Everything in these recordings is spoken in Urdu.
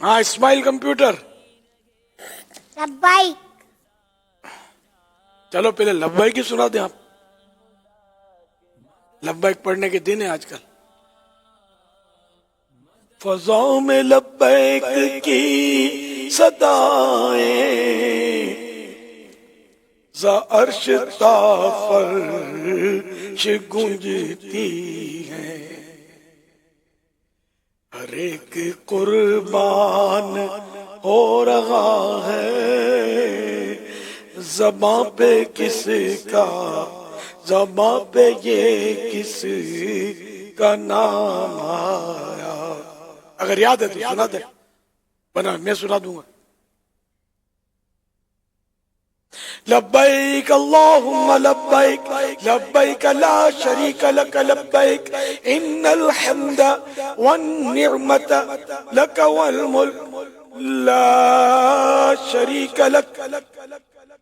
ہاں اسماعیل کمپیوٹر. لبیک. چلو پہلے لبیک کی سنا دیں آپ. لبیک پڑھنے کے دن ہے آج کل. فضاؤں میں لبیک کی صدائیں ز عرش تا فرش گونجتی ہیں. ہر ایک قربان ہو رہا ہے زباں پہ کس کا، زباں پہ یہ کس کا نام آیا. اگر یاد ہے تو سنا دے، ورنہ میں سنا دوں گا. لبیک اللہم لبیک لبیک لا شریک لک لبیک ان الحمد والنعمت لک والملک لا شریک لک.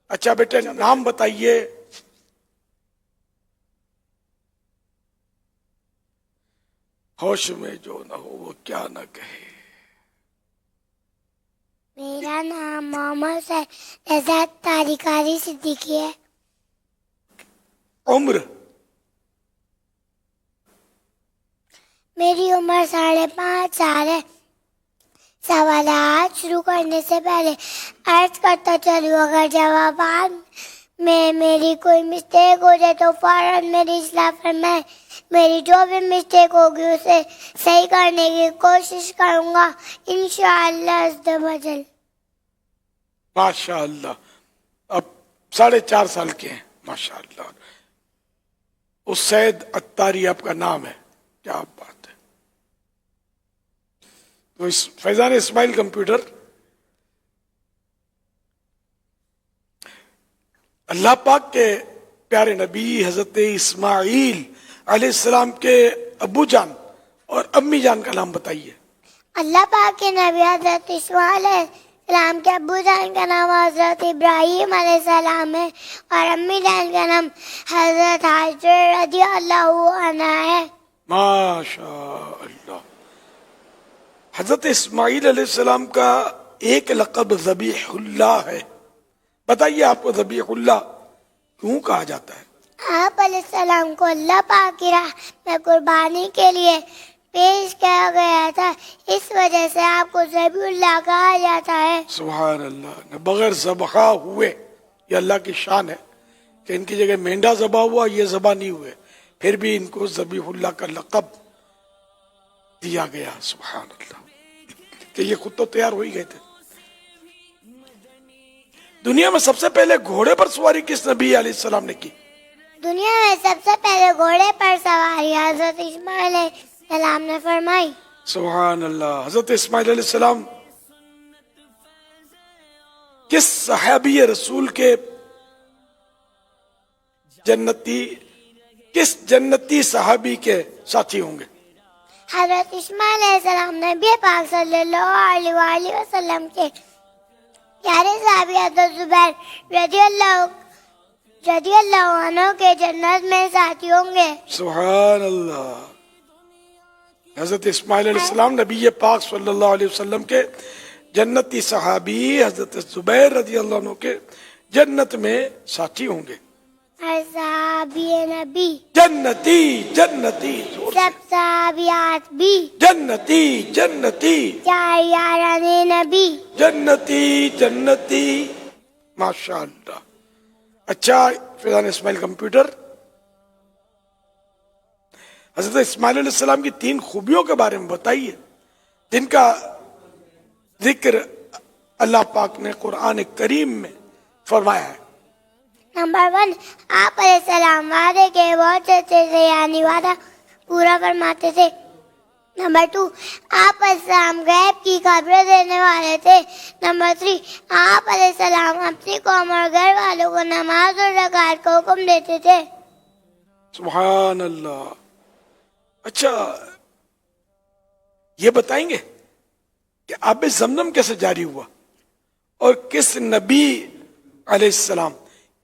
اچھا بیٹے نام بتائیے. ہوش میں جو نہ ہو وہ کیا نہ کہے. میرا نام محمد رضا تاریخاری صدیقی ہے. عمر میری عمر 5.5 سال ہے. سوالات شروع کرنے سے پہلے عرض کرتا چلوں اگر جوابات میں میری کوئی مسٹیک ہو جائے تو فوراً میری اصلاح فرمائے. میری جو بھی مسٹیک ہوگی اسے صحیح کرنے کی کوشش کروں گا انشاءاللہ عز و جل. ماشاء اللہ. اب 4.5 سال کے ہیں ماشاء اللہ. اسید اتاری آپ کا نام ہے. کیا بات ہے. تو فیضان اسماعیل کمپیوٹر اللہ پاک کے پیارے نبی حضرت اسماعیل علیہ السلام کے ابو جان اور امی جان کا نام بتائیے. اللہ پاک کے نبی حضرت اسماعیل علیہ السلام کے ابو جان کا نام حضرت ابراہیم علیہ السلام ہے اور امی جان کا نام حضرت حاجر رضی اللہ عنہ ہے. ماشاء اللہ. حضرت اسماعیل علیہ السلام کا ایک لقب ذبیح اللہ ہے. بتائیے آپ کو ذبیح اللہ کیوں کہا جاتا ہے؟ آپ علیہ السلام کو اللہ پاک کی راہ میں قربانی کے لیے پیش کیا گیا تھا، اس وجہ سے آپ کو ذبیح اللہ کہا جاتا ہے. سبحان اللہ. بغیر ذبح ہوئے، یہ اللہ کی شان ہے کہ ان کی جگہ مینڈا ذبح ہوا، یہ ذبح نہیں ہوئے، پھر بھی ان کو ذبیح اللہ کا لقب دیا گیا. سبحان اللہ. کہ یہ خود تو تیار ہو ہی گئے تھے. دنیا میں سب سے پہلے گھوڑے پر سواری کس نبی علیہ السلام نے کی؟ دنیا میں سب سے پہلے گھوڑے پر سواری حضرت اسماعیل علیہ السلام نے فرمائی. سبحان اللہ. حضرت اسماعیل علیہ السلام کس صحابی رسول کے کس جنتی صحابی کے ساتھی ہوں گے؟ حضرت اسماعیل علیہ السلام نبی پاک صلی اللہ علیہ وآلہ وسلم کے پیارے صحابی حضرت زبیر رضی اللہ عنہ کے جنت میں ساتھی ہوں گے. سبحان اللہ. حضرت اسماعیل علیہ السلام نبی پاک صلی اللہ علیہ وسلم کے جنتی صحابی حضرت زبیر رضی اللہ عنہ کے جنت میں ساتھی ہوں گے. ہر صحابی نبی جنتی سب صحابیات بھی جنتی چار یاران نبی جنتی. ماشاء اللہ. اچھا فیضان اسماعیل کمپیوٹر حضرت اسماعیل علیہ السلام کی 3 خوبیوں کے بارے میں بتائیے جن کا ذکر اللہ پاک نے قرآن کریم میں فرمایا ہے. نمبر 1 آپ علیہ السلام وعدے کے بہت اچھے سے یعنی وعدہ پورا فرماتے تھے. نمبر 2 آپ علیہ السلام غیب کی خبریں دینے والے تھے. نمبر 3 آپ علیہ السلام اپنی قوم اور گھر والوں کو نماز اور زکوٰۃ کا حکم دیتے تھے. سبحان اللہ. اچھا یہ بتائیں گے کہ آب زمزم کیسے جاری ہوا اور کس نبی علیہ السلام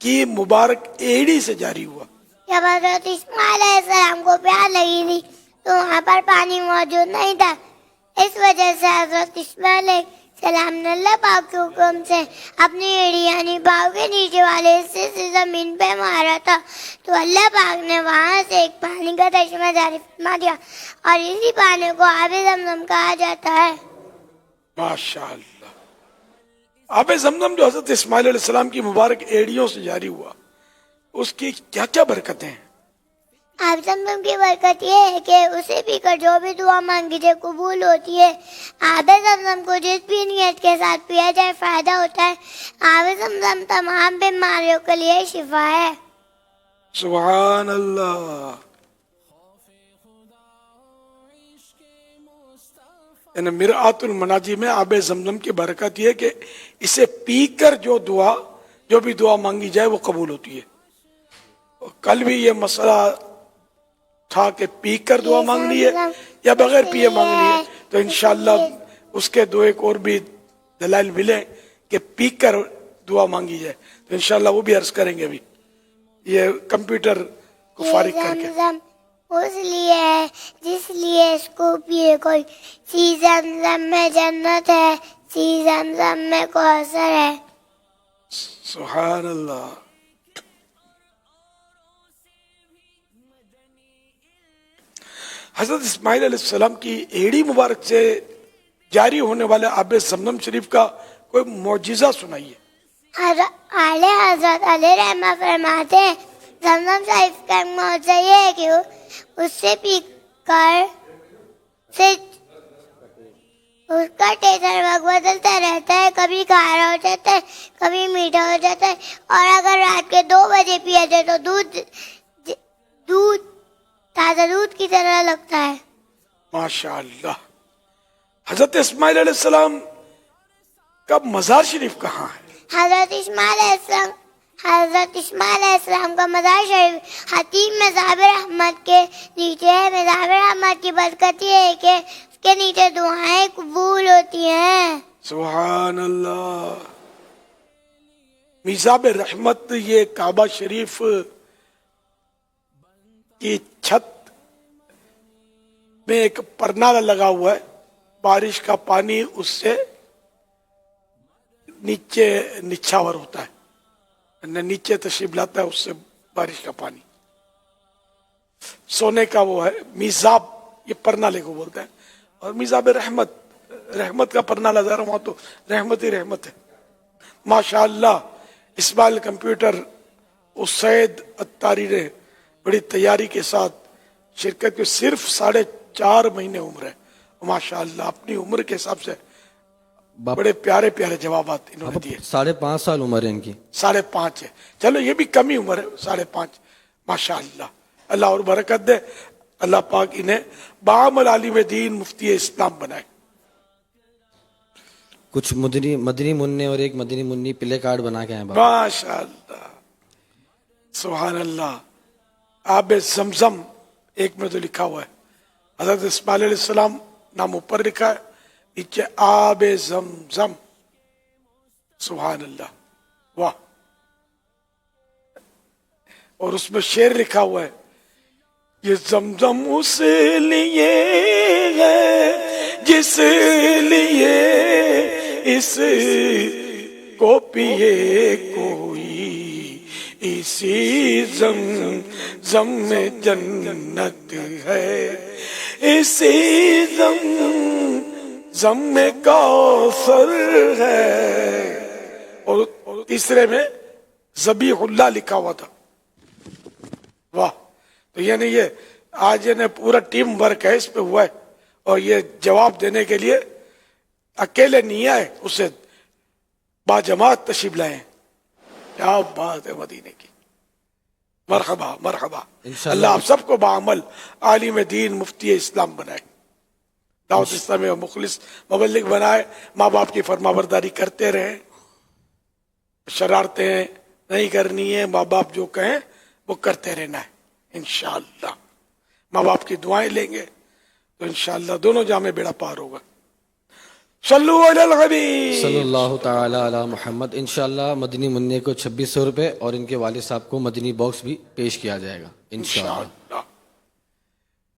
کی مبارک ایڑی سے جاری ہوا؟ جب حضرت اسماعیل علیہ السلام کو پیاس لگی تھی تو وہاں پر پانی موجود نہیں تھا، اس وجہ سے حضرت اسماعیل علیہ السلام نے اللہ پاک کے حکم سے اپنی ایڑی یعنی پاؤں کے نیچے والے حصے سے زمین پہ مارا تھا، تو اللہ پاک نے وہاں سے ایک پانی کا چشمہ جاری فرما دیا، اور اسی پانی کو آب زمزم کہا جاتا ہے۔ ماشاء اللہ۔ آب زمزم جو حضرت اسماعیل علیہ السلام کی مبارک ایڑیوں سے جاری ہوا، اس کی کیا کیا برکتیں ہیں؟ آب زمزم کی برکت یہ ہے کہ اسے پی کر جو بھی دعا مانگی جائے قبول ہوتی ہے۔ آب زمزم کو جس بھی نیت کے ساتھ پیا جائے فائدہ ہوتا ہے۔ آب زمزم تمام بیماریوں کے لیے شفا ہے۔ سبحان اللہ۔ یعنی مرآت المناجی میں آب زمزم کی برکت یہ کہ اسے پی کر جو بھی دعا مانگی جائے وہ قبول ہوتی ہے۔ کل بھی یہ مسئلہ تھا کہ پی کر دعا مانگنی ہے یا بغیر پیے مانگنی ہے، تو انشاءاللہ اس کے دو ایک اور بھی دلائل ملیں کہ پی کر دعا مانگی جائے، تو انشاءاللہ وہ بھی عرض کریں گے ابھی یہ کمپیوٹر کو فارغ کر کے۔ زمزم اس لیے ہے جس لیے اس کو پیے کوئی، سی زمزم میں جنت ہے، سی زمزم میں کوثر ہے۔ سبحان اللہ۔ حضرت اسماعیل علیہ السلام کی ایڑی مبارک سے جاری ہونے والے آب زمزم شریف کا کوئی معجزہ سنائیے۔ اعلی حضرت علیہ رحمہ فرماتے ہیں زمزم شریف کا معجزہ یہ ہے کہ اس سے پی کر اس کا ٹیسٹ ہر وقت بدلتا رہتا ہے، کبھی کھارا ہو جاتا ہے، کبھی میٹھا ہو جاتا ہے، اور اگر رات کے 2 بجے پیا جائے تو دودھ تازہ دودھ کی طرح لگتا ہے۔ ماشاء اللہ۔ حضرت اسماعیل علیہ السلام کا مزار شریف کہاں ہے؟ حضرت اسماعیل علیہ السلام کا مزار شریف حتیم مذہب رحمت کے نیچے ہے۔ مذہب رحمت کی برکت یہ ہے کہ اس کے نیچے دعائیں قبول ہوتی ہیں۔ سبحان اللہ۔ مذہب رحمت یہ کعبہ شریف کی چھت میں ایک پرنالہ لگا ہوا ہے، بارش کا پانی اس سے نیچے نچھاور ہوتا ہے، نیچے تشریف لاتا ہے اس سے بارش کا پانی، سونے کا وہ ہے میزاب، یہ پرنالے کو بولتا ہے۔ اور میزاب رحمت کا پرنالہ ذرا وہاں تو رحمت ہی رحمت ہے۔ ماشاءاللہ اسماعیل کمپیوٹر اسید اتاری نے بڑی تیاری کے ساتھ شرکت کی، صرف 4.5 مہینے عمر ہے، ماشاءاللہ اپنی عمر کے حساب سے بڑے پیارے پیارے جوابات انہوں نے دیے۔ 5.5 سال عمر ہے ان کی۔ 5.5 ہے، چلو یہ بھی کم ہی عمر ہے، 5.5 ماشاءاللہ۔ اللہ اور برکت دے، اللہ پاک انہیں بعمل عالم دین مفتی اسلام بنائے۔ کچھ مدنی منی اور ایک مدنی منی پلے کارڈ بنا کے ہیں بابا۔ ماشاءاللہ سبحان اللہ۔ آب زمزم ایک میں تو لکھا ہوا ہے، حضرت اسماعیل علیہ السلام نام اوپر لکھا ہے، نیچے آب زمزم۔ سبحان اللہ، واہ۔ اور اس میں شعر لکھا ہوا ہے، یہ زمزم اس لیے ہے جس لیے اس کو پیے کوئی، اسی زمزم میں جنت ہے، اسی زمزم میں کوثر ہے۔ اور تیسرے میں ذبیح اللہ لکھا ہوا تھا، واہ۔ تو یعنی یہ آج پورا ٹیم ورک ہے اس پہ ہوا ہے، اور یہ جواب دینے کے لیے اکیلے نہیں آئے، اسے باجماعت تشریف لائے ہیں۔ کیا بات ہے مدینے کی، مرحبا مرحبا۔ اللہ آپ سب کو بعمل عالم دین مفتی اسلام بنائے، دعوت اسلامی و مخلص مبلغ بنائے، ماں باپ کی فرما برداری کرتے رہیں، شرارتیں نہیں کرنی ہے، ماں باپ جو کہیں وہ کرتے رہنا ہے انشاءاللہ۔ ماں باپ کی دعائیں لیں گے تو انشاءاللہ دونوں جامع بیڑا پار ہوگا۔ صلو علی الحبیب صلی اللہ تعالی علی محمد۔ انشاءاللہ مدنی منی کو 2600 روپے اور ان کے والد صاحب کو مدنی باکس بھی پیش کیا جائے گا انشاءاللہ۔